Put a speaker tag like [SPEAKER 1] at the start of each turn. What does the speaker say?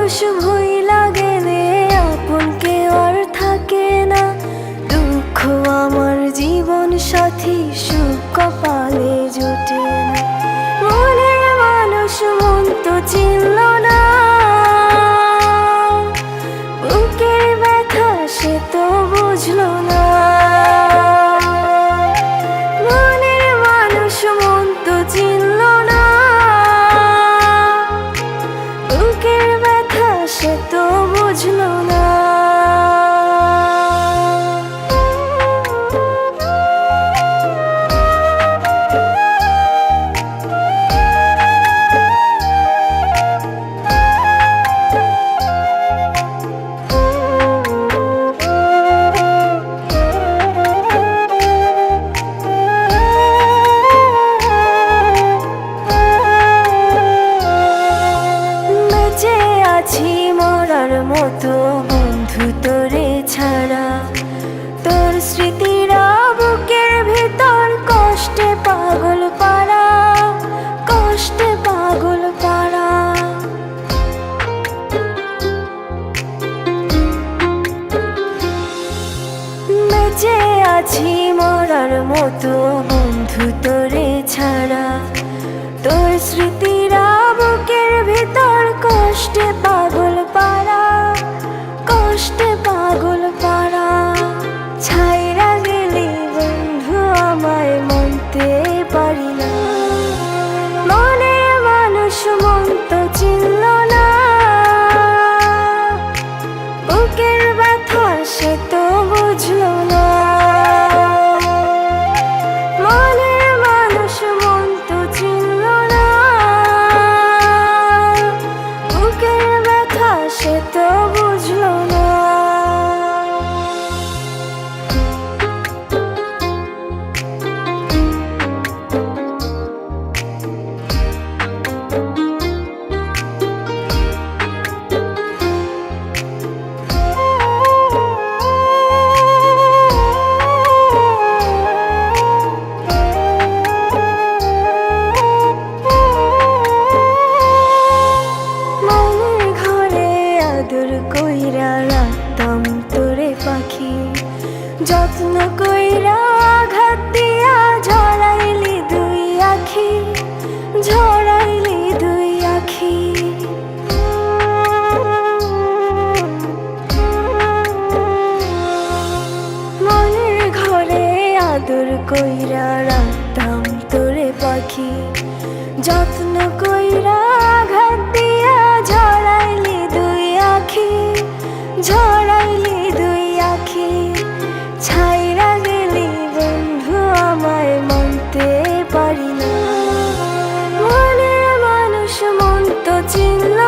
[SPEAKER 1] মানুষ ভুইলা গেলে আপন কেউ আর থাকে না। দুঃখ আমার জীবন সাথী, সুখ কপালে জোটে না। মনের মানুষ মন তো চিনল না, বুকের ব্যথা সে তো বুঝলো না। মনের মানুষ মন তো চিনল না, বুকের ব্যথা সে তো বুঝলো না। আছি মরার মতো বন্ধু তোরে ছাড়া, তোর স্মৃতিরা বুকের ভিতর কষ্টে পাগল পাড়া, কষ্টে পাগল পাড়া। বেঁচে আছি মরার মতো বন্ধু তোরে ছাড়া, তোর স্মৃতিরা বুকের ভিতর কষ্টে পাগল পাড়া, কষ্টে পাগল পাড়া। ছাইরা গেলি বন্ধু আমায় মানতে পারি না, মনের মানুষ মন তো চিনল না, বুকের ব্যথা সে তো বুঝলো না। মনের মানুষ মন তো চিনল না, বুকের ব্যথা সে তো বুঝলো না। কইরা রাখতাম তোরে পাখি, যত্ন কইরা আঘাত দিয়া ঝরাইলি দুই আখি, ঝরাইলি দুই আখি। মনের ঘরে আদর কইরা রাখতাম তোরে পাখি, যত্ন কইরা আঘাত দিয়া ঝরাইলি দুই আখি, ঝরাইলি দুই আখি। ছাইরা গেলি বন্ধু আমায় মানতে পারি না, মনের মানুষ মন তো চিনল